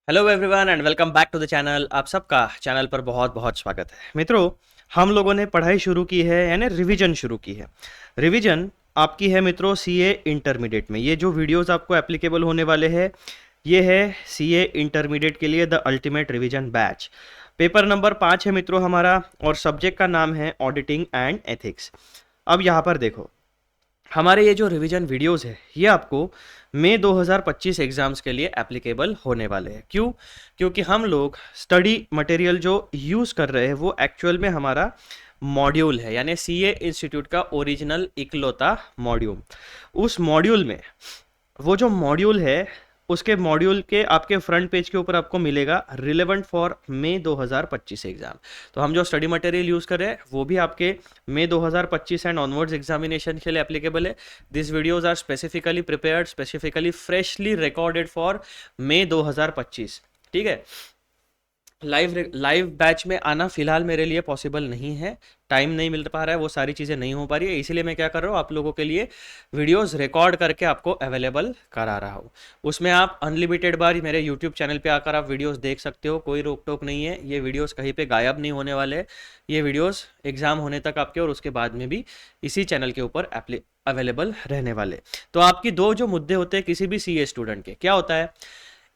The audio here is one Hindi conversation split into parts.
Hello everyone and welcome back to the channel. आप सबका चैनल पर बहुत बहुत स्वागत है। मित्रों, हम लोगों ने पढ़ाई शुरू की है, यानी रिवीजन शुरू की है। रिवीजन आपकी है मित्रों सीए इंटरमीडिएट में। ये जो वीडियोस आपको एप्लीकेबल होने वाले हैं, ये है सीए इंटरमीडिएट के लिए the ultimate revision batch. Paper number 5 है मित्रों हमारा, और सब्जेक्ट का नाम है ऑडिटिंग एंड एथिक्स। अब यहाँ पर देखो, हमारे ये जो रिवीजन वीडियोस है ये आपको मई 2025 एग्जाम्स के लिए एप्लीकेबल होने वाले हैं। क्यों? क्योंकि हम लोग स्टडी मटेरियल जो यूज़ कर रहे हैं वो एक्चुअल में हमारा मॉड्यूल है, यानी सीए इंस्टीट्यूट का ओरिजिनल इकलौता मॉड्यूल। उस मॉड्यूल में वो जो मॉड्यूल है, उसके मॉड्यूल के आपके फ्रंट पेज के ऊपर आपको मिलेगा रिलेवेंट फॉर मई 2025 एग्जाम। तो हम जो स्टडी मटेरियल यूज़ कर रहे हैं वो भी आपके मई 2025 एंड ऑनवर्ड्स एग्जामिनेशन के लिए एप्लीकेबल है। This videos are specifically prepared, specifically freshly recorded for May 2025। ठीक है। लाइव बैच में आना फिलहाल मेरे लिए पॉसिबल नहीं है, टाइम नहीं मिल पा रहा है, वो सारी चीज़ें नहीं हो पा रही है। इसीलिए मैं क्या कर रहा हूँ, आप लोगों के लिए वीडियोस रिकॉर्ड करके आपको अवेलेबल करा रहा हूँ। उसमें आप अनलिमिटेड बार मेरे यूट्यूब चैनल पे आकर आप वीडियोस देख सकते हो, कोई रोक टोक नहीं है। ये वीडियोस कहीं पे गायब नहीं होने वाले। ये वीडियोस एग्ज़ाम होने तक आपके और उसके बाद में भी इसी चैनल के ऊपर अवेलेबल रहने वाले। तो आपकी दो जो मुद्दे होते हैं किसी भी सीए स्टूडेंट के, क्या होता है,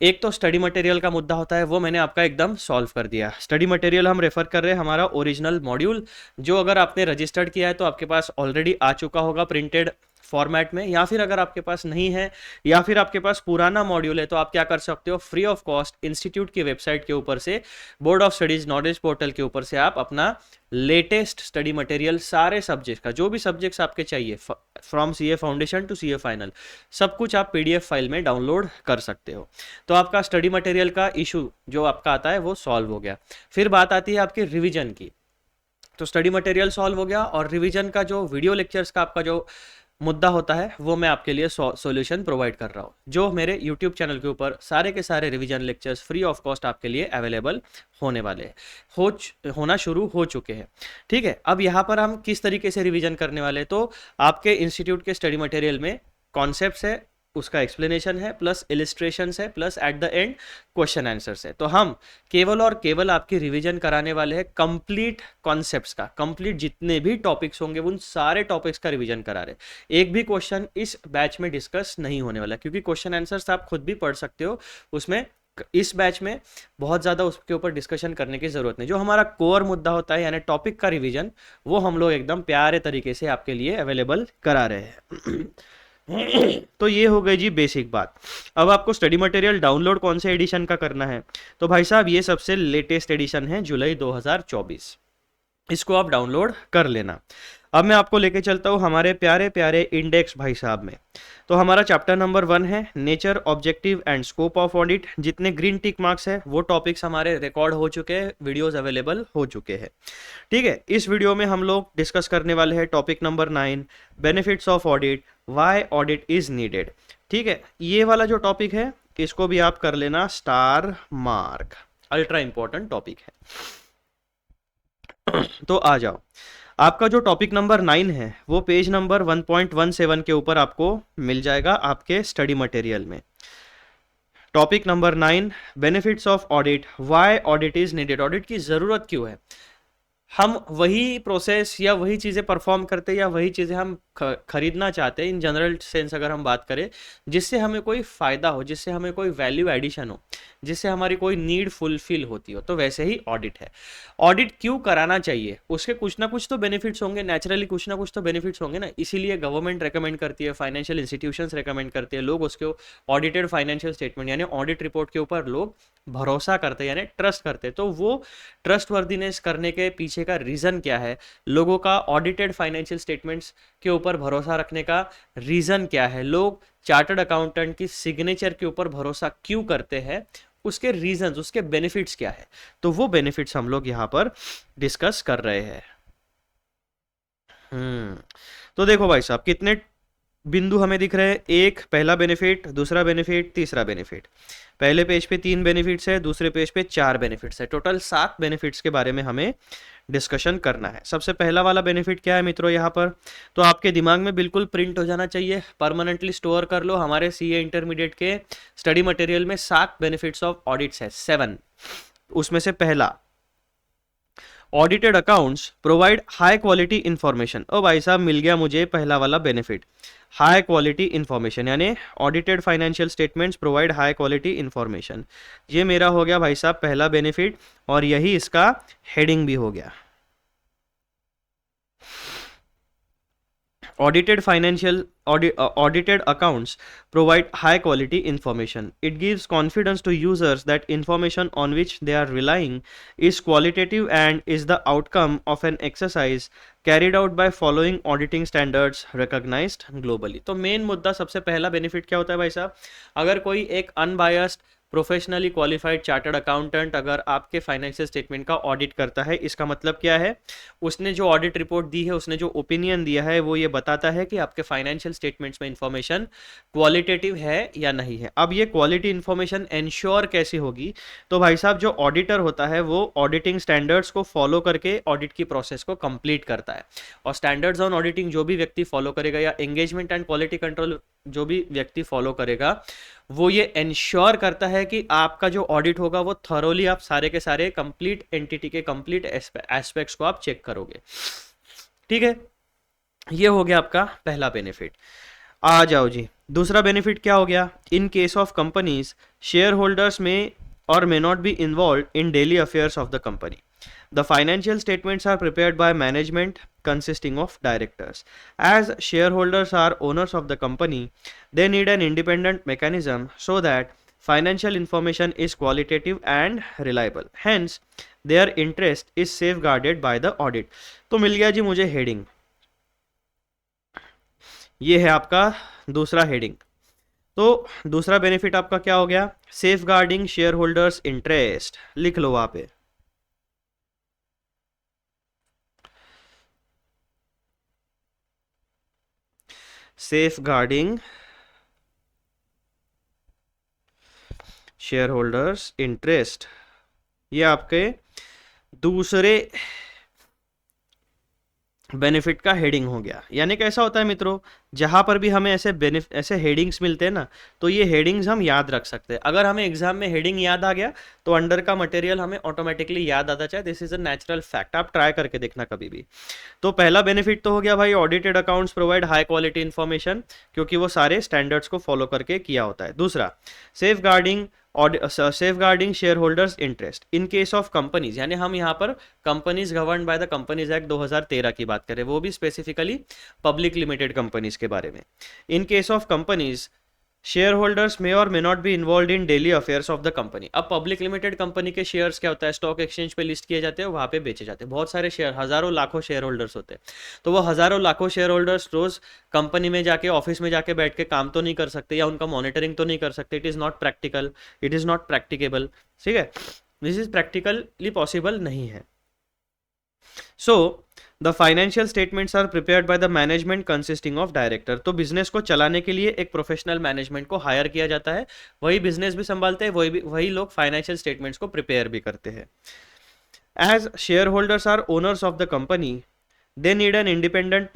एक तो स्टडी मटेरियल का मुद्दा होता है, वो मैंने आपका एकदम सॉल्व कर दिया। स्टडी मटेरियल हम रेफर कर रहे हैं हमारा ओरिजिनल मॉड्यूल, जो अगर आपने रजिस्टर्ड किया है तो आपके पास ऑलरेडी आ चुका होगा प्रिंटेड फॉर्मेट में, या फिर अगर आपके पास नहीं है या फिर आपके पास पुराना मॉड्यूल है तो आप क्या कर सकते हो, फ्री ऑफ कॉस्ट इंस्टीट्यूट की वेबसाइट के ऊपर से, board of studies knowledge portal के ऊपर से आप अपना लेटेस्ट स्टडी मटेरियल सारे सब्जेक्ट का, जो भी सब्जेक्ट्स आपके चाहिए from CA foundation to CA final, सब कुछ आप पीडीएफ फाइल में डाउनलोड कर सकते हो। तो आपका स्टडी मटेरियल का इशू जो आपका आता है वो सॉल्व हो गया। फिर बात आती है आपके रिवीजन की। तो स्टडी मटेरियल सॉल्व हो गया, और रिवीजन का जो वीडियो लेक्चर्स का आपका जो मुद्दा होता है वो मैं आपके लिए सॉल्यूशन प्रोवाइड कर रहा हूँ, जो मेरे यूट्यूब चैनल के ऊपर सारे के सारे revision lectures free of cost आपके लिए अवेलेबल होने वाले हैं, होना शुरू हो चुके हैं। ठीक है। अब यहाँ पर हम किस तरीके से रिवीजन करने वाले हैं, तो आपके इंस्टीट्यूट के स्टडी मटेरियल में कॉन्सेप्ट्स है, उसका एक्सप्लेनेशन है, प्लस इलिस्ट्रेशंस है, plus at the end question answers है। तो हम केवल और केवल आपकी रिवीजन कराने वाले हैं कंप्लीट कॉन्सेप्ट्स का। कंप्लीट जितने भी टॉपिक्स होंगे उन सारे टॉपिक्स का रिवीजन करा रहे। एक भी क्वेश्चन इस बैच में डिस्कस नहीं होने वाला, क्योंकि क्वेश्चन आंसर्स आप खुद भी पढ़ सकते हो उसमें। इस बैच में बहुत ज़्यादा उसके ऊपर डिस्कशन करने की ज़रूरत नहीं। जो हमारा कोर मुद्दा होता है यानी टॉपिक का रिवीजन, वो हम लोग एकदम प्यारे तरीके से आपके लिए अवेलेबल करा रहे हैं। तो ये हो गई जी बेसिक बात। अब आपको स्टडी मटेरियल डाउनलोड कौन से एडिशन का करना है, तो भाई साहब ये सबसे लेटेस्ट एडिशन है जुलाई 2024, इसको आप डाउनलोड कर लेना। अब मैं आपको लेके चलता हूँ हमारे प्यारे प्यारे इंडेक्स भाई साहब में। तो हमारा चैप्टर नंबर 1 है nature, objective and scope of audit. जितने ग्रीन टिक मार्क्स है वो टॉपिक्स हमारे रिकॉर्ड हो चुके हैं, वीडियोस अवेलेबल हो चुके हैं। ठीक है। इस वीडियो में हम लोग डिस्कस करने वाले हैं topic number 9, benefits of audit, why audit is needed. ठीक है। ये वाला जो टॉपिक है इसको भी आप कर लेना star mark, ultra important topic है। तो आ जाओ, आपका जो टॉपिक नंबर 9 है वो पेज नंबर 1.17 के ऊपर आपको मिल जाएगा आपके स्टडी मटेरियल में। Topic number 9, benefits of audit, why audit is needed. Audit की ज़रूरत क्यों है? हम वही प्रोसेस या वही चीज़ें परफॉर्म करते या वही चीज़ें हम खरीदना चाहते हैं, इन जनरल सेंस अगर हम बात करें, जिससे हमें कोई फ़ायदा हो, जिससे हमें कोई वैल्यू एडिशन हो, जिससे हमारी कोई नीड फुलफिल होती हो, तो वैसे ही ऑडिट है। ऑडिट क्यों कराना चाहिए? उसके कुछ ना कुछ तो बेनिफिट्स होंगे, नेचुरली कुछ ना कुछ तो बेनिफिट्स होंगे ना। इसीलिए गवर्नमेंट रेकमेंड करती है, फाइनेंशियल इंस्टीट्यूशंस रेकमेंड करते हैं, लोग उसके ऑडिटेड फाइनेंशियल स्टेटमेंट यानी ऑडिट रिपोर्ट के ऊपर लोग भरोसा करते हैं, यानी ट्रस्ट करते हैं। तो वो ट्रस्ट वर्दीनेस करने के पीछे का रीज़न क्या है, लोगों का ऑडिटेड फाइनेंशियल स्टेटमेंट्स के ऊपर भरोसा रखने का रीज़न क्या है, लोग चार्टर्ड अकाउंटेंट की सिग्नेचर के ऊपर भरोसा क्यों करते हैं, उसके रीजंस, उसके बेनिफिट्स क्या है, तो वो बेनिफिट्स हम लोग यहाँ पर डिस्कस कर रहे हैं। तो देखो भाई साहब, कितने बिंदु हमें दिख रहे हैं, एक पहला बेनिफिट, दूसरा बेनिफिट, तीसरा बेनिफिट। पहले पेज पे 3 बेनिफिट्स है, दूसरे पेज पे 4 बेनिफिट्स है, टोटल 7 बेनिफिट्स के बारे में हमें डिस्कशन करना है। सबसे पहला वाला बेनिफिट क्या है मित्रों यहाँ पर, तो आपके दिमाग में बिल्कुल प्रिंट हो जाना चाहिए, परमानेंटली स्टोर कर लो। हमारे सीए इंटरमीडिएट के स्टडी मटेरियल में 7 बेनिफिट्स ऑफ ऑडिट्स है, 7। उसमें से पहला, audited accounts provide high quality information. ओ भाई साहब मिल गया मुझे पहला वाला बेनिफिट, हाई क्वालिटी इंफॉर्मेशन, यानी audited financial statements provide high quality information. ये मेरा हो गया भाई साहब पहला बेनिफिट, और यही इसका हेडिंग भी हो गया। Audited accounts provide high quality information. It gives confidence to users that information on which they are relying is qualitative and is the outcome of an exercise carried out by following auditing standards recognized globally. तो मेन मुद्दा, सबसे पहला बेनिफिट क्या होता है भाई साहब, अगर कोई एक unbiased professionally qualified chartered accountant अगर आपके फाइनेंशियल स्टेटमेंट का ऑडिट करता है, इसका मतलब क्या है, उसने जो ऑडिट रिपोर्ट दी है, उसने जो ओपिनियन दिया है, वो ये बताता है कि आपके फाइनेंशियल स्टेटमेंट्स में इंफॉर्मेशन क्वालिटेटिव है या नहीं है। अब ये क्वालिटी इंफॉर्मेशन इंश्योर कैसे होगी, तो भाई साहब जो ऑडिटर होता है वो ऑडिटिंग स्टैंडर्ड्स को फॉलो करके ऑडिट की प्रोसेस को कंप्लीट करता है, और स्टैंडर्ड्स ऑन ऑडिटिंग जो भी व्यक्ति फॉलो करेगा, या एंगेजमेंट एंड क्वालिटी कंट्रोल जो भी व्यक्ति फॉलो करेगा, वो ये इंश्योर करता है कि आपका जो ऑडिट होगा वो थरोली आप सारे के सारे कंप्लीट एंटिटी के कंप्लीट एस्पेक्ट्स को आप चेक करोगे। ठीक है, ये हो गया आपका पहला बेनिफिट। आ जाओ जी, दूसरा बेनिफिट क्या हो गया, इन case of companies share holders में or may not be involved in daily affairs of the company. The financial statements are prepared by management consisting of directors. As shareholders are owners of the company, they need an independent mechanism so that financial information is qualitative and reliable. Hence, their interest is safeguarded by the audit. तो मिल गया जी मुझे हेडिंग, ये है आपका दूसरा हेडिंग। तो दूसरा बेनिफिट आपका क्या हो गया, safeguarding shareholders interest, लिख लो वहां पे। Safeguarding shareholders interest, ये आपके दूसरे बेनिफिट का हेडिंग हो गया। यानी कैसा होता है मित्रों, जहां पर भी हमें ऐसे हेडिंग्स मिलते हैं ना, तो ये हेडिंग्स हम याद रख सकते हैं। अगर हमें एग्जाम में हेडिंग याद आ गया तो अंडर का मटेरियल हमें ऑटोमेटिकली याद आता है। This is a natural fact, आप ट्राई करके देखना कभी भी। तो पहला बेनिफिट तो हो गया भाई, audited accounts provide high quality information, क्योंकि वो सारे स्टैंडर्ड्स को फॉलो करके किया होता है। दूसरा, safeguarding shareholders interest in case of companies, यानी हम यहाँ पर companies govern by the companies act 2013 की बात करें, वो भी स्पेसिफिकली पब्लिक लिमिटेड कंपनीज के बारे में। In case of companies share holders may or may not be involve in daily affairs of the company. अब पब्लिक लिमिटेड कंपनी के शेयर्स क्या होता है, स्टॉक एक्सचेंज पे लिस्ट किए जाते हैं, वहां पे बेचे जाते हैं। बहुत सारे शेयर, हजारों लाखों शेयर होल्डर्स होते हैं, तो वो हजारों लाखों शेयर होल्डर्स रोज कंपनी में जाके, ऑफिस में जाके बैठ के काम तो नहीं कर सकते, या उनका मॉनिटरिंग तो नहीं कर सकते। It is not practical, it is not practicable. ठीक है, दिस इज प्रैक्टिकली पॉसिबल नहीं है। So the financial statements are prepared by the management consisting of director. तो बिजनेस को चलाने के लिए एक प्रोफेशनल मैनेजमेंट को हायर किया जाता है, वही बिजनेस भी संभालते हैं, वही लोग फाइनेंशियल स्टेटमेंट्स को प्रिपेयर भी करते हैं। As shareholders are owners of the company, they need an independent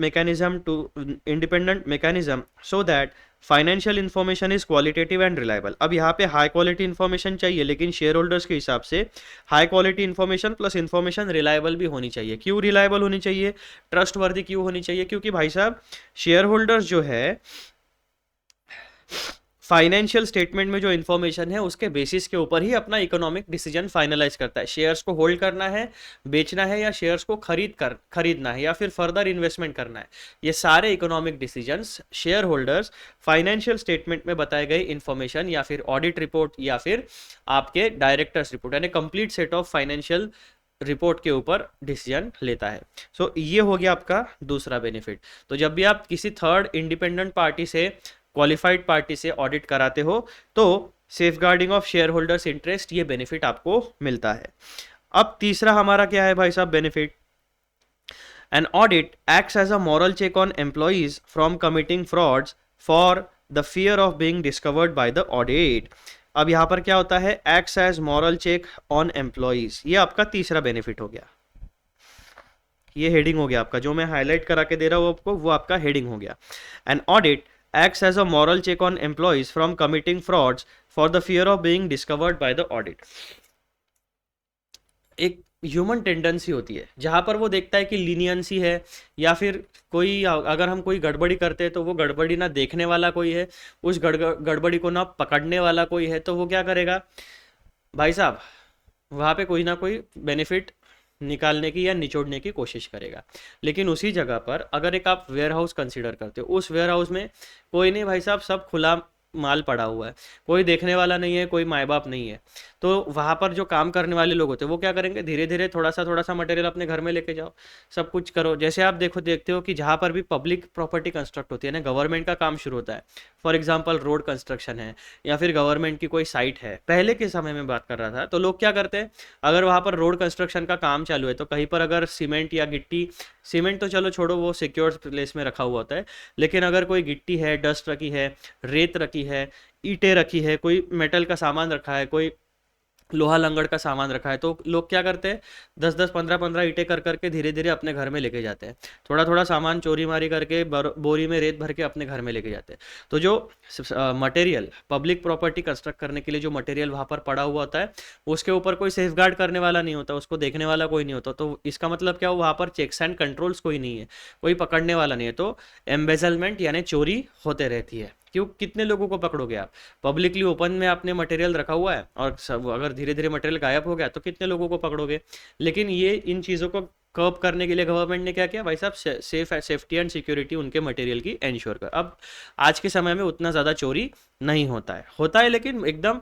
mechanism so that financial information is qualitative and reliable. अब यहाँ पे हाई क्वालिटी इन्फॉर्मेशन चाहिए, लेकिन शेयर होल्डर्स के हिसाब से high quality information plus information reliable भी होनी चाहिए। क्यों रिलायबल होनी चाहिए, ट्रस्ट वर्दी क्यों होनी चाहिए, क्योंकि भाई साहब शेयर होल्डर्स जो है फाइनेंशियल स्टेटमेंट में जो इन्फॉर्मेशन है उसके बेसिस के ऊपर ही अपना इकोनॉमिक डिसीजन फाइनलाइज करता है। शेयर्स को होल्ड करना है, बेचना है, या शेयर्स को खरीदना है, या फिर फर्दर इन्वेस्टमेंट करना है, ये सारे economic decisions share holders financial statement में बताए गए इन्फॉर्मेशन या फिर ऑडिट रिपोर्ट या फिर आपके डायरेक्टर्स रिपोर्ट, यानी complete set of financial report के ऊपर डिसीजन लेता है। सो ये हो गया आपका दूसरा बेनिफिट। तो जब भी आप किसी थर्ड इंडिपेंडेंट पार्टी से, क्वालिफाइड पार्टी से ऑडिट कराते हो, तो safeguarding of share holders interest, ये बेनिफिट आपको मिलता है। अब तीसरा हमारा क्या है भाई साहब benefit, an audit acts as a moral check on employees from committing frauds for the fear of being discovered by the audit. अब यहाँ पर क्या होता है, acts as moral check on employees, ये आपका तीसरा बेनिफिट हो गया। ये हेडिंग हो गया आपका, जो मैं हाईलाइट करा के दे रहा हूँ आपको, वो आपका हेडिंग हो गया। An audit acts as a moral check on employees from committing frauds for the fear of being discovered by the audit। एक ह्यूमन टेंडेंसी होती है जहां पर वो देखता है कि लीनियंसी है, या फिर कोई अगर हम कोई गड़बड़ी करते हैं तो वो गड़बड़ी ना देखने वाला कोई है, उस गड़बड़ी को ना पकड़ने वाला कोई है, तो वो क्या करेगा भाई साहब, वहाँ पे कोई ना कोई बेनिफिट निकालने की या निचोड़ने की कोशिश करेगा। लेकिन उसी जगह पर अगर एक आप वेयर हाउस कंसिडर करते हो, उस वेयर हाउस में कोई नहीं भाई साहब, सब खुला माल पड़ा हुआ है, कोई देखने वाला नहीं है, कोई माँ बाप नहीं है, तो वहाँ पर जो काम करने वाले लोग होते हैं वो क्या करेंगे, धीरे धीरे थोड़ा सा मटेरियल अपने घर में लेके जाओ, सब कुछ करो। जैसे आप देखते हो कि जहाँ पर भी पब्लिक प्रॉपर्टी कंस्ट्रक्ट होती है ना, गवर्नमेंट का काम शुरू होता है, फॉर एग्जाम्पल रोड कंस्ट्रक्शन है या फिर गवर्नमेंट की कोई साइट है, पहले के समय में बात कर रहा था, तो लोग क्या करते हैं, अगर वहाँ पर रोड कंस्ट्रक्शन का काम चालू है तो कहीं पर अगर सीमेंट या गिट्टी, सीमेंट तो चलो छोड़ो, वो सिक्योर प्लेस में रखा हुआ होता है, लेकिन अगर कोई गिट्टी है, डस्ट रखी है, रेत रखी है, ईंटें रखी है, कोई मेटल का सामान रखा है, कोई लोहा लंगड़ का सामान रखा है, तो लोग क्या करते हैं, 10-10 15-15 ईंटें कर करके धीरे धीरे अपने घर में लेके जाते हैं, थोड़ा थोड़ा सामान चोरी मारी करके बोरी में रेत भर के अपने घर में लेके जाते हैं। तो जो मटेरियल पब्लिक प्रॉपर्टी कंस्ट्रक्ट करने के लिए जो मटेरियल वहाँ पर पड़ा हुआ होता है, उसके ऊपर कोई सेफ गार्ड करने वाला नहीं होता, उसको देखने वाला कोई नहीं होता, तो इसका मतलब क्या हो, वहाँ पर चेक्स एंड कंट्रोल्स कोई नहीं है, कोई पकड़ने वाला नहीं है, तो एम्बेजलमेंट यानी चोरी होते रहती है। क्यों, कितने लोगों को पकड़ोगे आप, पब्लिकली ओपन में आपने मटेरियल रखा हुआ है और सब अगर धीरे धीरे मटेरियल गायब हो गया तो कितने लोगों को पकड़ोगे। लेकिन ये इन चीज़ों को कर्ब करने के लिए गवर्नमेंट ने क्या किया भाई साहब, सेफ्टी एंड सिक्योरिटी उनके मटेरियल की एंश्योर कर। अब आज के समय में उतना ज़्यादा चोरी नहीं होता है लेकिन एकदम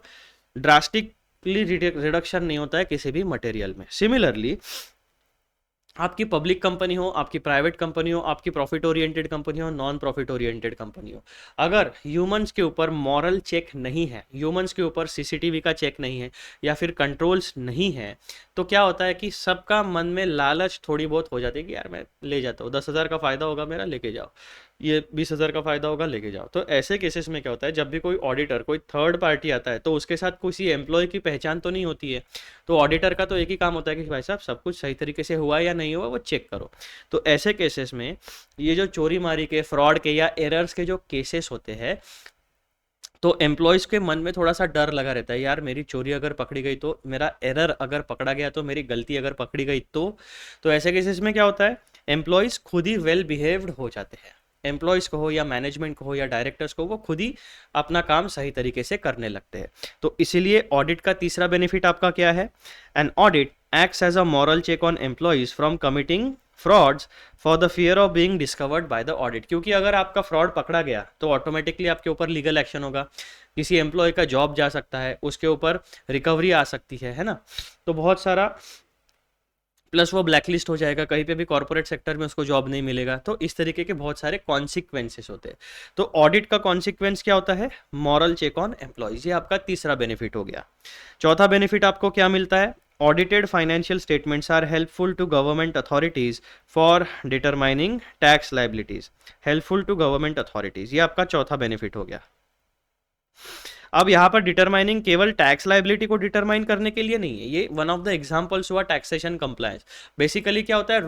ड्रास्टिकली रिडक्शन नहीं होता है किसी भी मटेरियल में। सिमिलरली आपकी पब्लिक कंपनी हो, आपकी प्राइवेट कंपनी हो, आपकी प्रॉफिट ओरिएंटेड कंपनी हो, नॉन प्रॉफिट ओरिएंटेड कंपनी हो, अगर ह्यूमंस के ऊपर मॉरल चेक नहीं है, ह्यूमंस के ऊपर सीसीटीवी का चेक नहीं है या फिर कंट्रोल्स नहीं है, तो क्या होता है कि सबका मन में लालच थोड़ी बहुत हो जाती है कि यार मैं ले जाता हूँ, 10,000 का फ़ायदा होगा मेरा, लेके जाओ, ये 20,000 का फ़ायदा होगा, लेके जाओ। तो ऐसे केसेस में क्या होता है, जब भी कोई ऑडिटर, कोई थर्ड पार्टी आता है, तो उसके साथ किसी एम्प्लॉय की पहचान तो नहीं होती है, तो ऑडिटर का तो एक ही काम होता है कि भाई साहब सब कुछ सही तरीके से हुआ या नहीं हुआ वो चेक करो। तो ऐसे केसेस में ये जो चोरी मारी के, फ्रॉड के या एरर्स के जो केसेस होते हैं, तो एम्प्लॉयज़ के मन में थोड़ा सा डर लगा रहता है, यार मेरी चोरी अगर पकड़ी गई तो, मेरा एरर अगर पकड़ा गया तो, मेरी गलती अगर पकड़ी गई तो ऐसे केसेस में क्या होता है, एम्प्लॉयज़ खुद ही वेल बिहेव्ड हो जाते हैं। एम्प्लॉयज़ को हो या मैनेजमेंट को हो या डायरेक्टर्स को, वो खुद ही अपना काम सही तरीके से करने लगते हैं। तो इसीलिए ऑडिट का तीसरा बेनिफिट आपका क्या है, an audit acts as a moral check on employees from committing frauds for the fear of being discovered by the audit. क्योंकि अगर आपका फ्रॉड पकड़ा गया तो ऑटोमेटिकली आपके ऊपर लीगल एक्शन होगा, किसी एम्प्लॉय का जॉब जा सकता है, उसके ऊपर रिकवरी आ सकती है ना, तो बहुत सारा, प्लस वो ब्लैकलिस्ट हो जाएगा, कहीं पे भी कॉर्पोरेट सेक्टर में उसको जॉब नहीं मिलेगा। तो इस तरीके के बहुत सारे कॉन्सिक्वेंसेस होते हैं। तो ऑडिट का कॉन्सिक्वेंस क्या होता है, मॉरल चेक ऑन एम्प्लॉयज, ये आपका तीसरा बेनिफिट हो गया। चौथा बेनिफिट आपको क्या मिलता है, audited financial statements are helpful to government authorities for determining tax liabilities. Helpful to government authorities, ये आपका चौथा बेनिफिट हो गया। अब यहाँ पर डिटरमाइनिंग केवल टैक्स लाइबिलिटी को डिटरमाइन करने के लिए नहीं है, ये वन ऑफ द एग्जांपल्स हुआ टैक्सेशन कंप्लायंस। बेसिकली क्या होता है,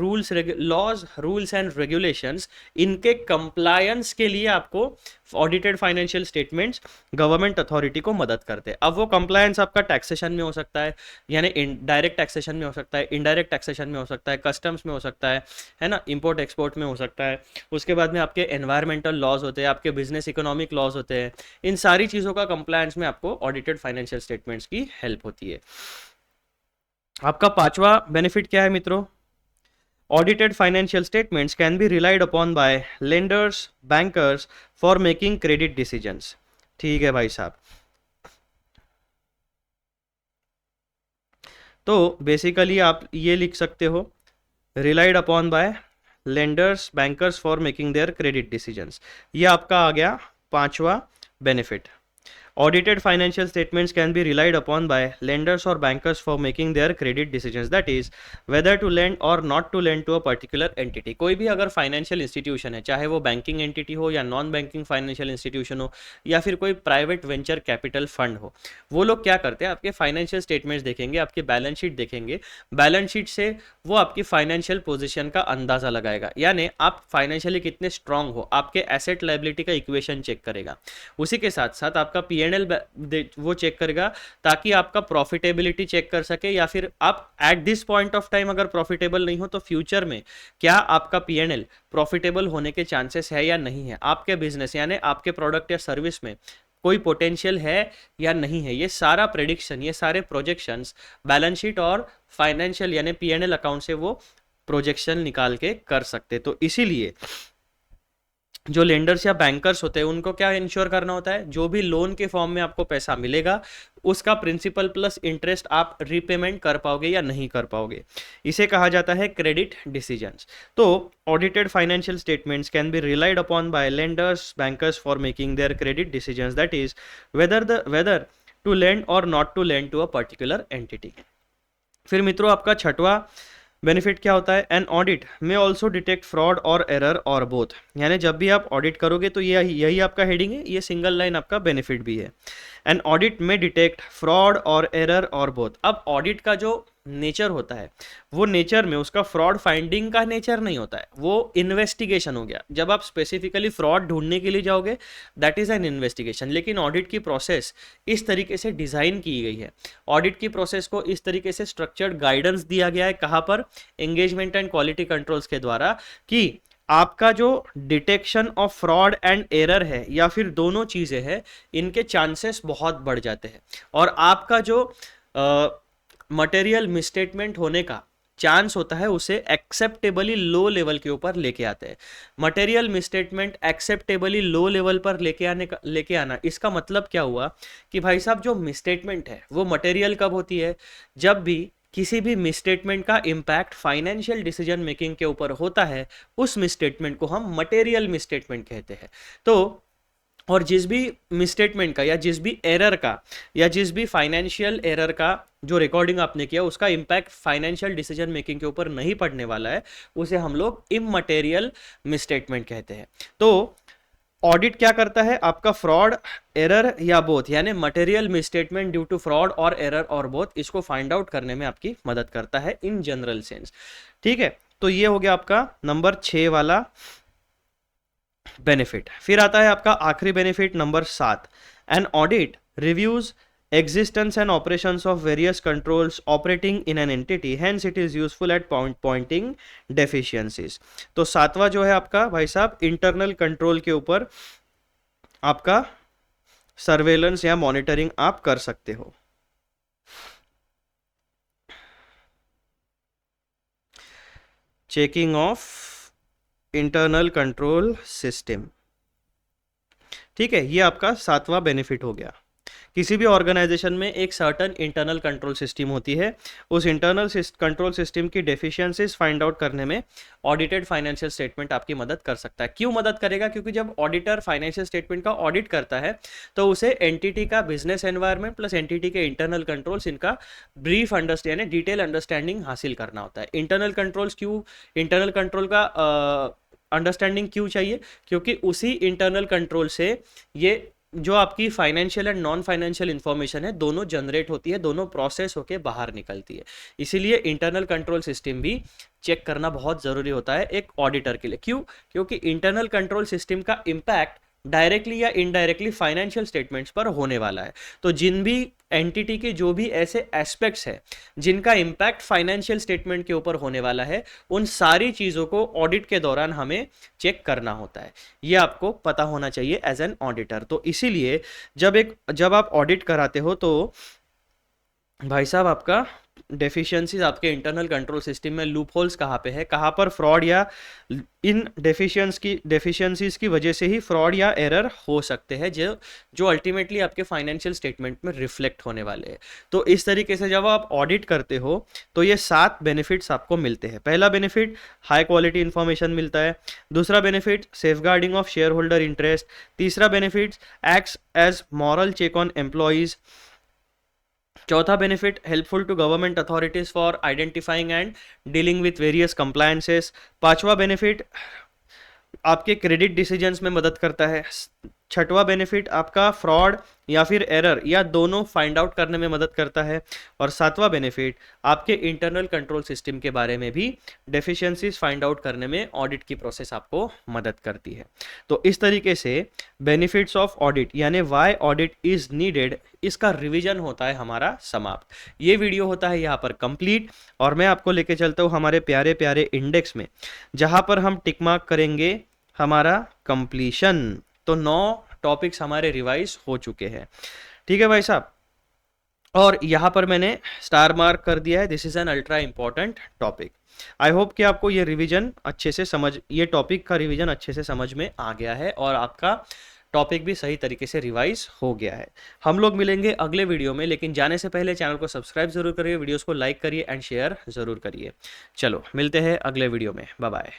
लॉज रूल्स एंड रेगुलेशंस, इनके कंप्लायंस के लिए आपको audited financial statements government authority को मदद करते हैं। अब वो कंप्लायंस आपका टैक्सेशन में हो सकता है, यानी डायरेक्ट टैक्सेशन में हो सकता है, इनडायरेक्ट टैक्सेशन में हो सकता है, कस्टम्स में हो सकता है ना, इंपोर्ट एक्सपोर्ट में हो सकता है, उसके बाद में आपके एनवायरमेंटल लॉज होते हैं, आपके बिजनेस इकोनॉमिक लॉज होते हैं। इन सारी चीज़ों का कंप्लायंस में आपको ऑडिटेड फाइनेंशियल स्टेटमेंट्स की हेल्प होती है। आपका पांचवा बेनिफिट क्या है मित्रों, audited financial statements can be relied upon by lenders, bankers for making credit decisions। ठीक है भाई साहब, तो बेसिकली आप ये लिख सकते हो, relied upon by lenders, bankers for making their credit decisions. ये आपका आ गया पांचवा benefit. Audited financial statements can be relied upon by lenders or bankers for making their credit decisions. That is, whether to lend or not to lend to a particular entity. कोई भी अगर फाइनेंशियल इंस्टीट्यूशन है, चाहे वो बैंकिंग एंटिटी हो या नॉन बैंकिंग फाइनेंशियल इंस्टीट्यूशन हो या फिर कोई प्राइवेट वेंचर कैपिटल फंड हो, वो लोग क्या करते हैं, आपके फाइनेंशियल स्टेटमेंट्स देखेंगे, आपकी बैलेंस शीट देखेंगे, बैलेंस शीट से वो आपकी फाइनेंशियल पोजीशन का अंदाजा लगाएगा, यानी आप फाइनेंशियली कितने स्ट्रांग हो, आपके एसेट लायबिलिटी का इक्वेशन चेक करेगा। उसी के साथ साथ आपका पीएनएल वो चेक करेगा ताकि आपका प्रॉफिटेबिलिटी चेक कर सके, या फिर आप at this point of time अगर प्रॉफिटेबल नहीं हो तो फ्यूचर में क्या आपका पीएनएल प्रॉफिटेबल होने के चांसेस है या नहीं है, आपके बिजनेस यानी आपके प्रोडक्ट या सर्विस में कोई पोटेंशियल है या नहीं है। ये सारा प्रेडिक्शन, ये सारे प्रोजेक्शंस बैलेंस शीट और फाइनेंशियल यानी पीएनएल अकाउंट से वो प्रोजेक्शन निकाल के कर सकते। तो इसीलिए जो लेंडर्स या बैंकर्स होते हैं उनको क्या इंश्योर करना होता है, जो भी लोन के फॉर्म में आपको पैसा मिलेगा उसका प्रिंसिपल प्लस इंटरेस्ट आप रीपेमेंट कर पाओगे या नहीं कर पाओगे। इसे कहा जाता है क्रेडिट डिसीजंस। तो audited financial statements can be relied upon by lenders bankers for making their credit decisions, that is whether to lend or not to lend to a particular entity. फिर मित्रों आपका छठवां बेनिफिट क्या होता है, an audit may also detect fraud और एरर और बोथ। यानी जब भी आप ऑडिट करोगे तो यही आपका हेडिंग है, ये सिंगल लाइन आपका बेनिफिट भी है। एन ऑडिट में डिटेक्ट फ्रॉड और एरर और बोथ। अब ऑडिट का जो नेचर होता है वो नेचर में उसका फ्रॉड फाइंडिंग का नेचर नहीं होता है, वो इन्वेस्टिगेशन हो गया। जब आप स्पेसिफिकली फ्रॉड ढूंढने के लिए जाओगे दैट इज एन इन्वेस्टिगेशन। लेकिन ऑडिट की प्रोसेस इस तरीके से डिजाइन की गई है, ऑडिट की प्रोसेस को इस तरीके से स्ट्रक्चर्ड गाइडेंस दिया गया है, कहाँ पर, एंगेजमेंट एंड क्वालिटी कंट्रोल्स के द्वारा, कि आपका जो detection of fraud and error है या फिर दोनों चीजें हैं, इनके चांसेस बहुत बढ़ जाते हैं और आपका जो मटेरियल मिसस्टेटमेंट होने का चांस होता है उसे एक्सेप्टेबली लो लेवल के ऊपर लेके आते हैं। Material misstatement acceptably low level पर लेके आना, इसका मतलब क्या हुआ कि भाई साहब जो मिसस्टेटमेंट है वो मटेरियल कब होती है, जब भी किसी भी मिसस्टेटमेंट का इम्पैक्ट फाइनेंशियल डिसीजन मेकिंग के ऊपर होता है, उस मिसस्टेटमेंट को हम मटेरियल मिसस्टेटमेंट कहते हैं। तो और जिस भी मिसस्टेटमेंट का या जिस भी एरर का या जिस भी फाइनेंशियल एरर का जो रिकॉर्डिंग आपने किया उसका इम्पैक्ट फाइनेंशियल डिसीजन मेकिंग के ऊपर नहीं पड़ने वाला है, उसे हम लोग इममटेरियल मिसस्टेटमेंट कहते हैं। तो ऑडिट क्या करता है, आपका फ्रॉड, एरर या बोथ यानी material misstatement due to fraud और एरर और बोथ, इसको फाइंड आउट करने में आपकी मदद करता है इन जनरल सेंस। ठीक है, तो ये हो गया आपका नंबर 6 वाला बेनिफिट। फिर आता है आपका आखिरी benefit number 7, an audit reviews existence and operations of various controls operating in an entity, hence it is useful at pointing deficiencies। तो 7वां जो है आपका भाई साहब इंटरनल कंट्रोल के ऊपर आपका सर्वेलेंस या मॉनिटरिंग आप कर सकते हो। Checking of internal control system, ठीक है, ये आपका 7वां बेनिफिट हो गया। किसी भी ऑर्गेनाइजेशन में एक सर्टन इंटरनल कंट्रोल सिस्टम होती है, उस इंटरनल कंट्रोल सिस्टम की डेफिशिएंसीज फाइंड आउट करने में ऑडिटेड फाइनेंशियल स्टेटमेंट आपकी मदद कर सकता है। क्यों मदद करेगा, क्योंकि जब ऑडिटर फाइनेंशियल स्टेटमेंट का ऑडिट करता है तो उसे एंटिटी का बिजनेस एनवायरनमेंट प्लस एंटिटी के इंटरनल कंट्रोल्स, इनका ब्रीफ अंडरस्टैंडिंग, डिटेल अंडरस्टैंडिंग हासिल करना होता है। इंटरनल कंट्रोल्स क्यों, इंटरनल कंट्रोल का अंडरस्टैंडिंग क्यों चाहिए, क्योंकि उसी इंटरनल कंट्रोल से ये जो आपकी financial and non financial information है दोनों जनरेट होती है, दोनों प्रोसेस होके बाहर निकलती है। इसीलिए इंटरनल कंट्रोल सिस्टम भी चेक करना बहुत ज़रूरी होता है एक ऑडिटर के लिए। क्यों, क्योंकि इंटरनल कंट्रोल सिस्टम का इम्पैक्ट डायरेक्टली या इनडायरेक्टली फाइनेंशियल स्टेटमेंट्स पर होने वाला है। तो जिन भी एंटिटी के जो भी ऐसे एस्पेक्ट्स हैं जिनका इम्पैक्ट फाइनेंशियल स्टेटमेंट के ऊपर होने वाला है, उन सारी चीज़ों को ऑडिट के दौरान हमें चेक करना होता है। ये आपको पता होना चाहिए एज एन ऑडिटर। तो इसीलिए जब आप ऑडिट कराते हो तो भाई साहब आपका डेफिशिएंसीज आपके इंटरनल कंट्रोल सिस्टम में लूप होल्स कहाँ पे है, कहाँ पर फ्रॉड या इन डेफिशिएंसीज की वजह से ही फ्रॉड या एरर हो सकते हैं जो जो अल्टीमेटली आपके फाइनेंशियल स्टेटमेंट में रिफ्लेक्ट होने वाले हैं। तो इस तरीके से जब आप ऑडिट करते हो तो ये 7 बेनिफिट्स आपको मिलते हैं। पहला बेनिफिट हाई क्वालिटी इंफॉर्मेशन मिलता है। दूसरा benefit safeguarding of share holder interest. तीसरा benefit acts as moral check on employees. चौथा benefit helpful to government authorities for identifying and dealing with various compliances. पांचवा बेनिफिट आपके क्रेडिट डिसीजंस में मदद करता है। छठवां बेनिफिट आपका फ्रॉड या फिर एरर या दोनों फाइंड आउट करने में मदद करता है। और सातवां बेनिफिट आपके इंटरनल कंट्रोल सिस्टम के बारे में भी डेफिशिएंसीज फाइंड आउट करने में ऑडिट की प्रोसेस आपको मदद करती है। तो इस तरीके से बेनिफिट्स ऑफ ऑडिट यानी व्हाई ऑडिट इज नीडेड, इसका रिवीजन होता है हमारा समाप्त। ये वीडियो होता है यहाँ पर कंप्लीट और मैं आपको लेके चलता हूँ हमारे प्यारे प्यारे इंडेक्स में, जहाँ पर हम टिक मार्क करेंगे हमारा कंप्लीशन। तो 9 टॉपिक्स हमारे रिवाइज हो चुके हैं। ठीक है भाई साहब, और यहाँ पर मैंने स्टार मार्क कर दिया है, this is an ultra important topic. I hope कि आपको ये रिवीजन अच्छे से समझ, ये टॉपिक का रिवीजन अच्छे से समझ में आ गया है और आपका टॉपिक भी सही तरीके से रिवाइज हो गया है। हम लोग मिलेंगे अगले वीडियो में, लेकिन जाने से पहले चैनल को सब्सक्राइब जरूर करिए, वीडियोस को लाइक करिए एंड शेयर जरूर करिए। चलो मिलते हैं अगले वीडियो में, बाय बाय।